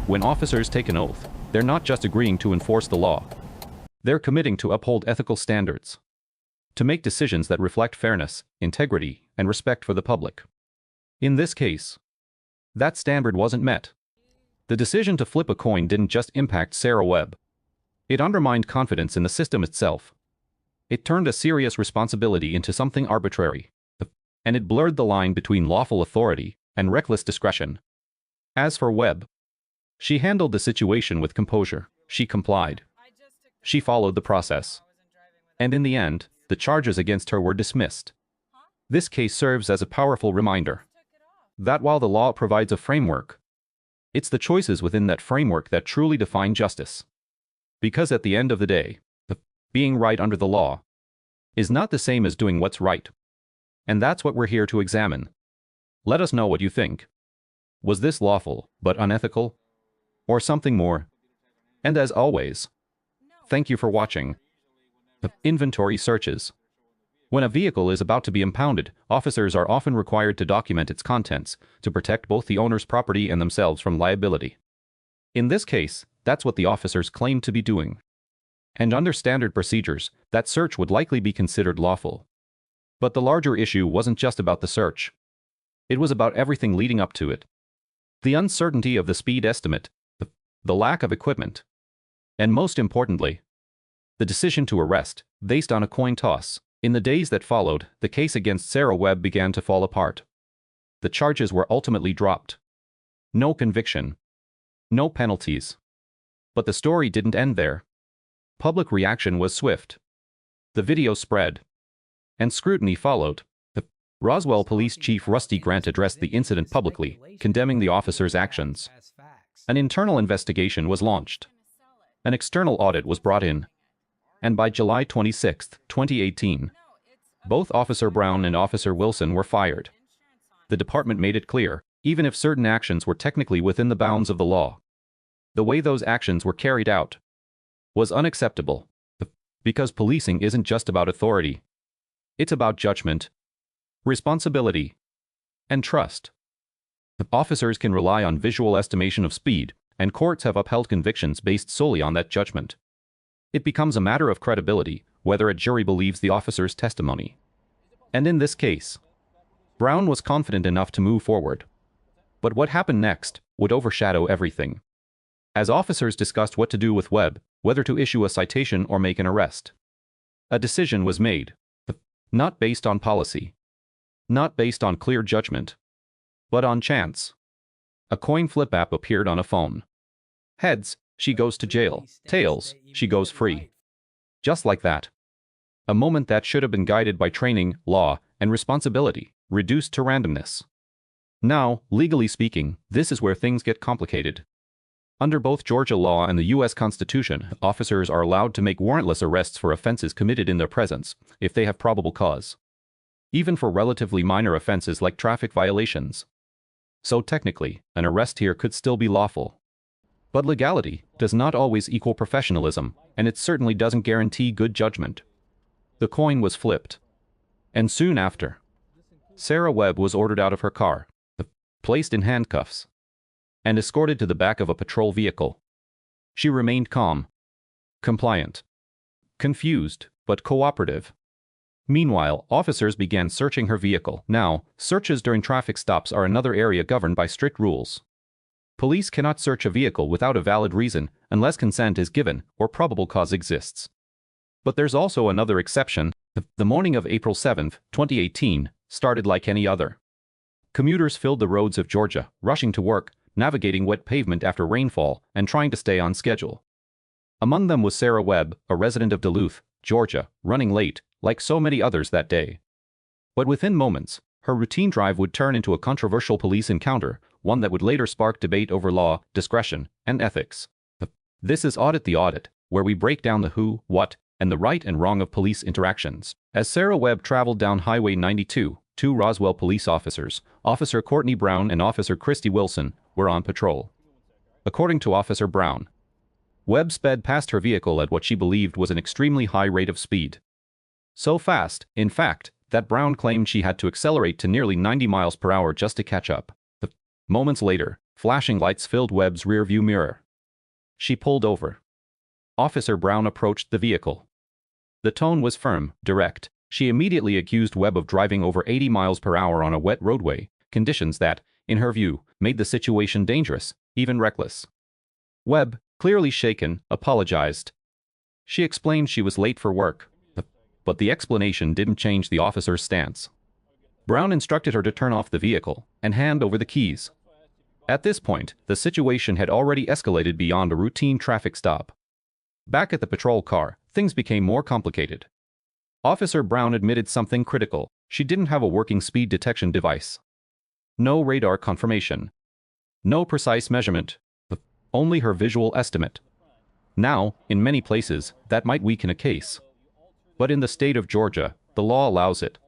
When officers take an oath, they're not just agreeing to enforce the law. They're committing to uphold ethical standards, to make decisions that reflect fairness, integrity, and respect for the public. In this case, that standard wasn't met. The decision to flip a coin didn't just impact Sarah Webb. It undermined confidence in the system itself. It turned a serious responsibility into something arbitrary, and it blurred the line between lawful authority and reckless discretion. As for Webb, she handled the situation with composure. She complied. She followed the process. And in the end, the charges against her were dismissed. This case serves as a powerful reminder that while the law provides a framework, it's the choices within that framework that truly define justice. Because at the end of the day, being right under the law is not the same as doing what's right. And that's what we're here to examine. Let us know what you think. Was this lawful, but unethical? Or something more? And as always, thank you for watching. Inventory searches. When a vehicle is about to be impounded, officers are often required to document its contents to protect both the owner's property and themselves from liability. In this case, that's what the officers claimed to be doing. And under standard procedures, that search would likely be considered lawful. But the larger issue wasn't just about the search. It was about everything leading up to it. The uncertainty of the speed estimate, the lack of equipment, and most importantly, the decision to arrest, based on a coin toss. In the days that followed, the case against Sarah Webb began to fall apart. The charges were ultimately dropped. No conviction. No penalties. But the story didn't end there. Public reaction was swift. The video spread. And scrutiny followed. Roswell Police Chief Rusty Grant addressed the incident publicly, condemning the officers' actions. An internal investigation was launched. An external audit was brought in. And by July 26, 2018, both Officer Brown and Officer Wilson were fired. The department made it clear, even if certain actions were technically within the bounds of the law, the way those actions were carried out was unacceptable. Because policing isn't just about authority. It's about judgment, responsibility, and trust. Officers can rely on visual estimation of speed, and courts have upheld convictions based solely on that judgment. It becomes a matter of credibility whether a jury believes the officer's testimony. And in this case, Brown was confident enough to move forward. But what happened next would overshadow everything. As officers discussed what to do with Webb, whether to issue a citation or make an arrest, a decision was made. Not based on policy. Not based on clear judgment. But on chance. A coin flip app appeared on a phone. Heads, she goes to jail. Tails, she goes free. Just like that. A moment that should have been guided by training, law, and responsibility, reduced to randomness. Now, legally speaking, this is where things get complicated. Under both Georgia law and the U.S. Constitution, officers are allowed to make warrantless arrests for offenses committed in their presence, if they have probable cause. Even for relatively minor offenses like traffic violations. So technically, an arrest here could still be lawful. But legality does not always equal professionalism, and it certainly doesn't guarantee good judgment. The coin was flipped. And soon after, Sarah Webb was ordered out of her car, placed in handcuffs, and escorted to the back of a patrol vehicle. She remained calm, compliant, confused, but cooperative. Meanwhile, officers began searching her vehicle. Now, searches during traffic stops are another area governed by strict rules. Police cannot search a vehicle without a valid reason unless consent is given or probable cause exists. But there's also another exception. The morning of April 7, 2018, started like any other. Commuters filled the roads of Georgia, rushing to work, navigating wet pavement after rainfall, and trying to stay on schedule. Among them was Sarah Webb, a resident of Duluth, Georgia, running late, like so many others that day. But within moments, her routine drive would turn into a controversial police encounter, one that would later spark debate over law, discretion, and ethics. This is Audit the Audit, where we break down the who, what, and the right and wrong of police interactions. As Sarah Webb traveled down Highway 92, two Roswell police officers, Officer Courtney Brown and Officer Christy Wilson, were on patrol. According to Officer Brown, Webb sped past her vehicle at what she believed was an extremely high rate of speed. So fast, in fact, that Brown claimed she had to accelerate to nearly 90 miles per hour just to catch up. Moments later, Flashing lights filled Webb's rearview mirror. She pulled over. Officer Brown approached the vehicle. The tone was firm, direct. She immediately accused Webb of driving over 80 miles per hour on a wet roadway, conditions that, in her view, made the situation dangerous, even reckless. Webb, clearly shaken, apologized. She explained she was late for work, but the explanation didn't change the officer's stance. Brown instructed her to turn off the vehicle and hand over the keys. At this point, the situation had already escalated beyond a routine traffic stop. Back at the patrol car, things became more complicated. Officer Brown admitted something critical. She didn't have a working speed detection device. No radar confirmation. No precise measurement. Only her visual estimate. Now, in many places, that might weaken a case. But in the state of Georgia, the law allows it.